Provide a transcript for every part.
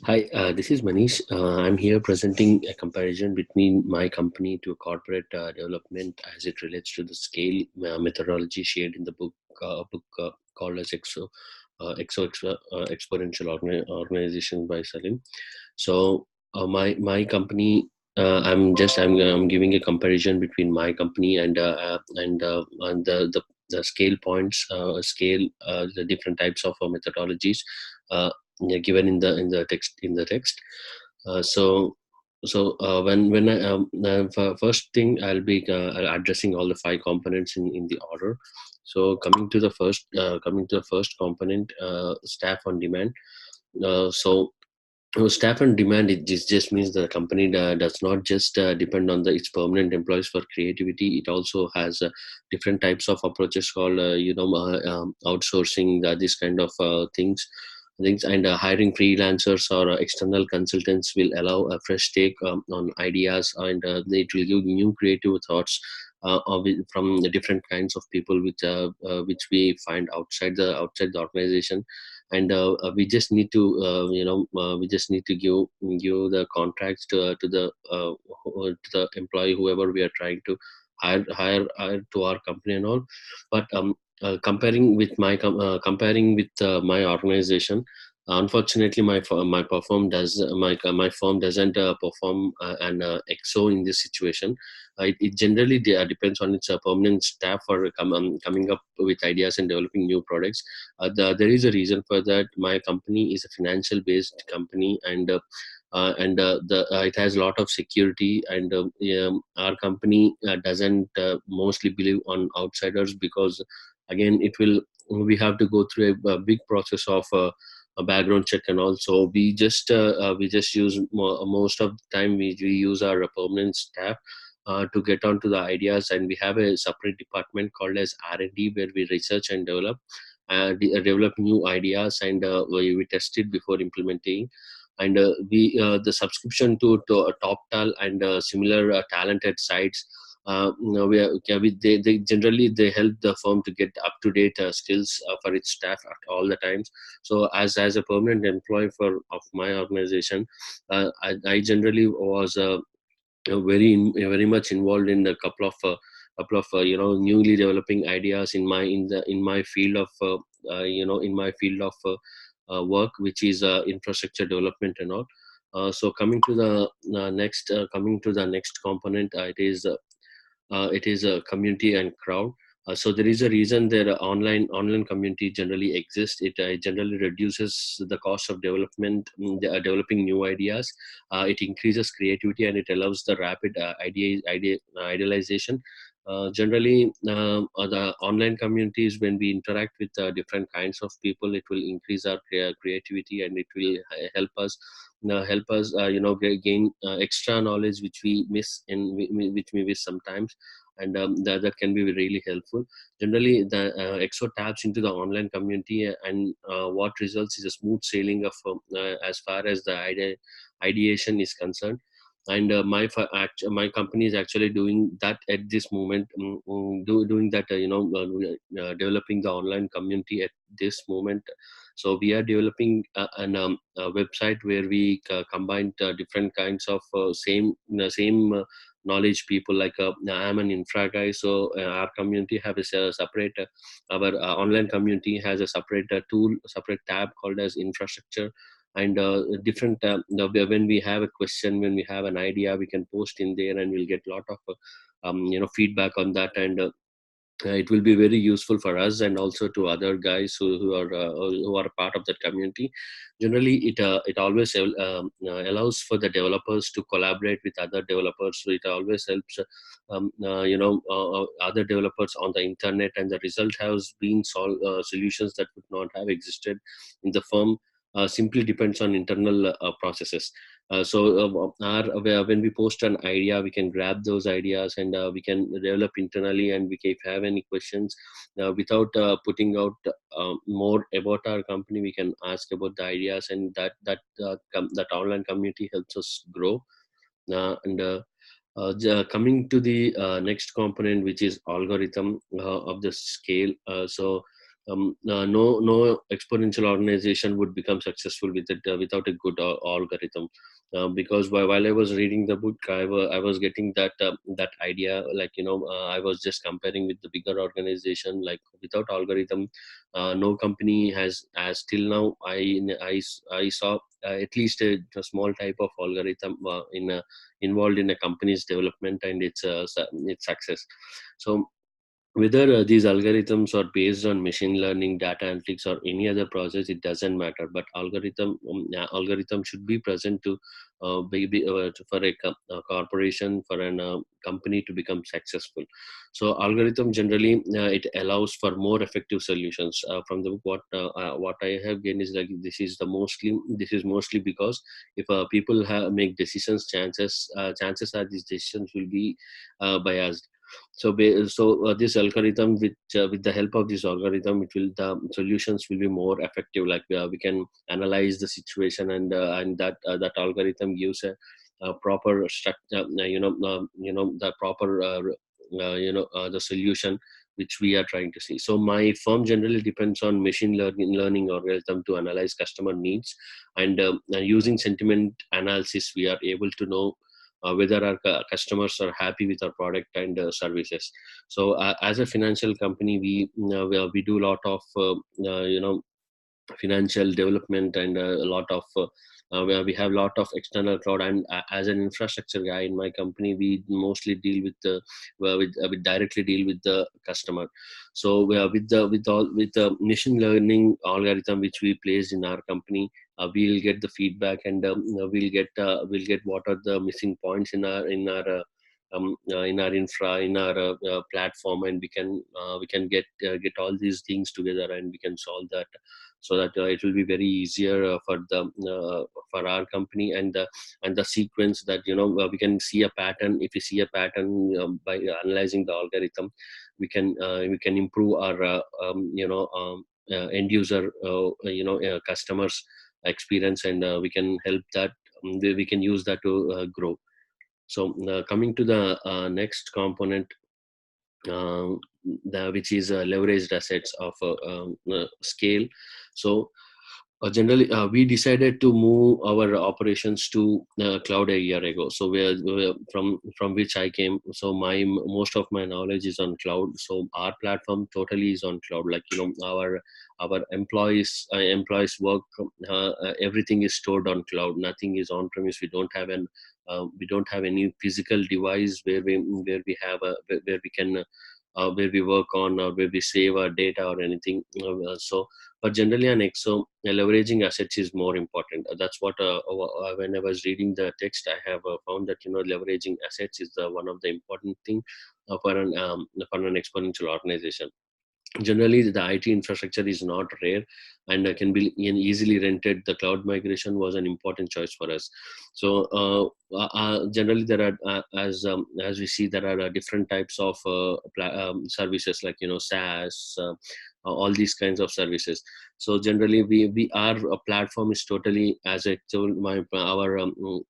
Hi, this is Manish. I'm here presenting a comparison between my company to corporate development as it relates to the scale methodology shared in the book called as Exponential Organization by Salim. So, my company, I'm giving a comparison between my company and the scale points, the different types of methodologies. Uh, yeah, given in the text. So first thing I'll addressing all the five components in the order. So coming to the first component, staff on demand. Staff on demand, it just means the company does not just depend on its permanent employees for creativity. It also has different types of approaches called outsourcing, this kind of things, and hiring freelancers or external consultants will allow a fresh take on ideas, and it will give new creative thoughts from the different kinds of people which we find outside the organization. And we just need to give the contracts to the employee, whoever we are trying to hire to our company and all. But comparing with my organization, unfortunately my firm doesn't perform an exo in this situation. It generally depends on its permanent staff for coming up with ideas and developing new products. There is a reason for that. My company is a financial based company, and it has a lot of security, and our company doesn't mostly believe on outsiders, because again we have to go through a big process of a background check. And also we just use most of the time we use our permanent staff to get onto the ideas. And we have a separate department called as R&D, where we research and develop new ideas, and we test it before implementing. And we the subscription to TopTal and similar talented sites, they generally they help the firm to get up to date skills for its staff at all the times. So as a permanent employee of my organization, I generally was very much involved in a couple of newly developing ideas in my field of in my field of work, which is infrastructure development and all. Coming to the next component, it is a community and crowd. So there is a reason that online community generally exists. It generally reduces the cost of developing new ideas. It increases creativity, and it allows the rapid idealization. Generally, the online communities, when we interact with different kinds of people, it will increase our creativity, and it will help us gain extra knowledge which we miss which we miss sometimes. And that can be really helpful. Generally, the exo taps into the online community, and what results is a smooth sailing of as far as the ideation is concerned. And my company is actually doing that at this moment, doing that, developing the online community at this moment. So we are developing a website where we combine different kinds of same knowledge people. Like I'm an infra guy, so our community have a separate our online community has a separate tab called as infrastructure. And when we have a question, when we have an idea, we can post in there, and we'll get a lot of feedback on that. And it will be very useful for us, and also to other guys who are a part of that community. Generally, it always allows for the developers to collaborate with other developers. So it always helps other developers on the internet, and the result has been solutions that would not have existed in the firm. Simply depends on internal processes. When we post an idea, we can grab those ideas, and we can develop internally. And if you have any questions, without putting out more about our company, we can ask about the ideas, and that online community helps us grow. And Coming to the next component, which is algorithm of the scale. No exponential organization would become successful with it without a good algorithm. Because while I was reading the book, I was getting that idea, like, I was just comparing with the bigger organization, like without algorithm, no company has, as till now, I saw at least a small type of algorithm involved in a company's development and its success. So whether these algorithms are based on machine learning, data analytics, or any other process, it doesn't matter. But algorithm should be present to for a corporation, for an company to become successful. So algorithm generally, it allows for more effective solutions. From the what I have gained is, like, this is mostly because if people make decisions, chances are these decisions will be biased. So this algorithm, with the help of this algorithm, it will the solutions will be more effective. Like, we can analyze the situation, and that algorithm gives a proper structure, the proper the solution which we are trying to see. So my firm generally depends on machine learning algorithm to analyze customer needs, and using sentiment analysis, we are able to know whether our customers are happy with our product and services. So as a financial company, we do a lot of financial development, and a lot of where we have a lot of external cloud. And as an infrastructure guy in my company, we mostly deal with the we directly deal with the customer. So we are with the machine learning algorithm which we placed in our company, we'll get the feedback, and we'll get what are the missing points in our infra, in our platform, and we can get all these things together, and we can solve that, so that it will be very easier for our company. And the sequence that, we can see a pattern. If we see a pattern, by analyzing the algorithm, we can improve our end user customers experience, and we can help that, we can use that to grow. So coming to the next component, which is leveraged assets of scale. So generally, we decided to move our operations to cloud a year ago. So from which I came. So most of my knowledge is on cloud. So our platform totally is on cloud. Like, our employees work. Everything is stored on cloud. Nothing is on premise. We don't have any physical device where we can where we work on, or where we save our data or anything. But generally on Exo, leveraging assets is more important. That's what when I was reading the text, I have found that, leveraging assets is one of the important thing for an exponential organization. Generally, the IT infrastructure is not rare, and can be easily rented. The cloud migration was an important choice for us. So generally, there are as we see, there are different types of services, like, SaaS, all these kinds of services. So generally, we our platform is totally, as I told, our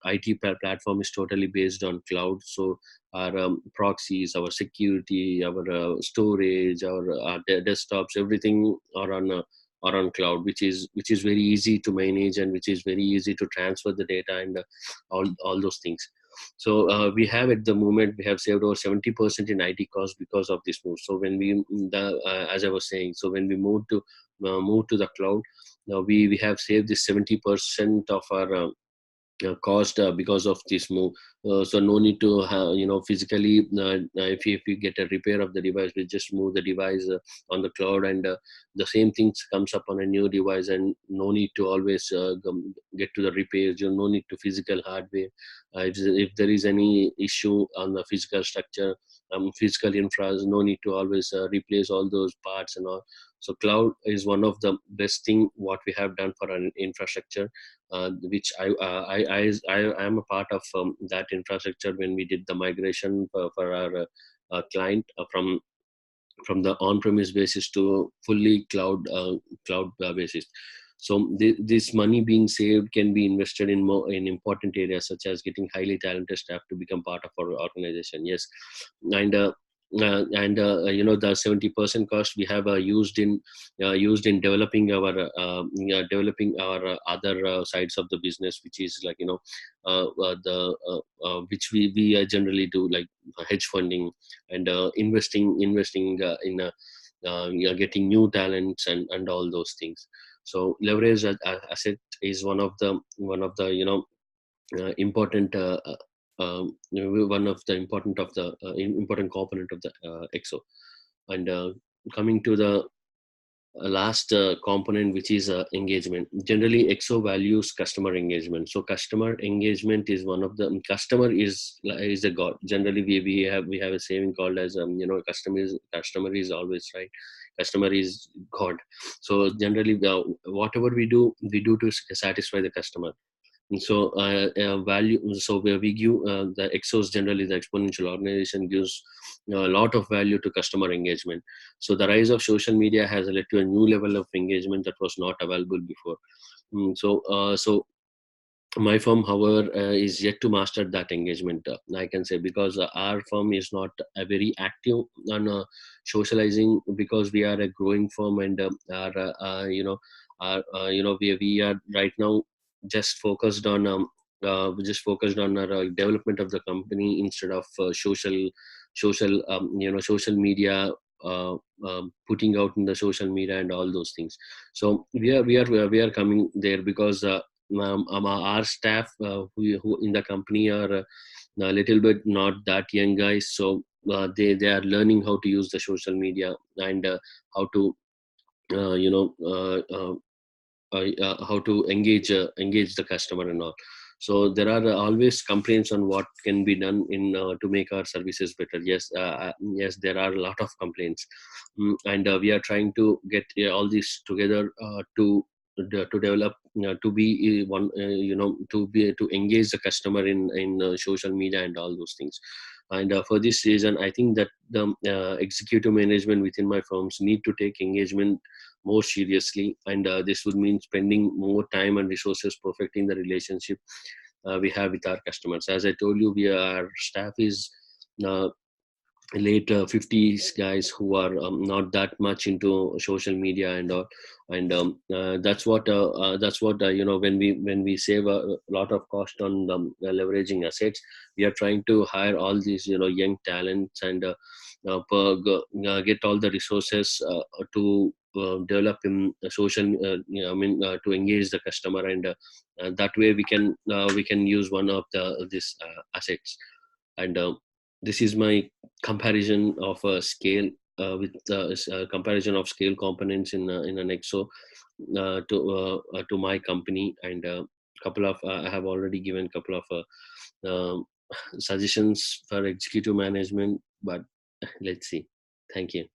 IT platform is totally based on cloud. So our proxies, our security, our storage, our desktops, everything are on cloud, which is very easy to manage, and which is very easy to transfer the data, and all those things. So we have, at the moment, we have saved over 70% in IT costs because of this move. So when as I was saying, so when we move to the cloud, now we have saved this 70% of our cost because of this move. So no need to have, physically, if you get a repair of the device, we just move the device on the cloud, and the same things comes up on a new device, and no need to always get to the repairs. You no need to physical hardware. If there is any issue on the physical structure, physical infra, no need to always replace all those parts and all. So cloud is one of the best thing what we have done for our infrastructure, which I am a part of that infrastructure when we did the migration for our client from the on-premise basis to fully cloud basis. So this money being saved can be invested in more in important areas, such as getting highly talented staff to become part of our organization. Yes, and the 70% cost we have used in developing our other sides of the business, which is like the which we generally do, like hedge funding and investing in getting new talents and all those things. So leverage asset is one of the important one of the important component of the exo. And coming to the last component, which is engagement. Generally exo values customer engagement. So customer engagement is one of the is a god. Generally we have a saying called as customer is always right, customer is god. So generally whatever we do to satisfy the customer. And so value, so where we give the exos, generally the exponential organization gives a lot of value to customer engagement. So the rise of social media has led to a new level of engagement that was not available before. So my firm, however, is yet to master that engagement, I can say, because our firm is not very active on socializing, because we are a growing firm. And we are right now just focused on our development of the company, instead of social media, putting out in the social media and all those things. So we are coming there because our staff who in the company are a little bit not that young guys. So they are learning how to use the social media, and how to uh, you know uh, uh, how to engage the customer and all. So there are always complaints on what can be done in to make our services better. Yes, there are a lot of complaints. And we are trying to get all these together to develop, to be one to engage the customer in social media and all those things. And for this reason, I think that the executive management within my firms need to take engagement more seriously. And this would mean spending more time and resources perfecting the relationship we have with our customers. As I told you, our staff is uh, late 50s guys who are not that much into social media and all. And that's what when we save a lot of cost on leveraging assets, we are trying to hire all these young talents, and get all the resources to develop in social to engage the customer. And that way we can use one of these assets. And this is my comparison of a scale, with comparison of scale components in an exo to my company. And couple of I have already given couple of suggestions for executive management, but let's see. Thank you.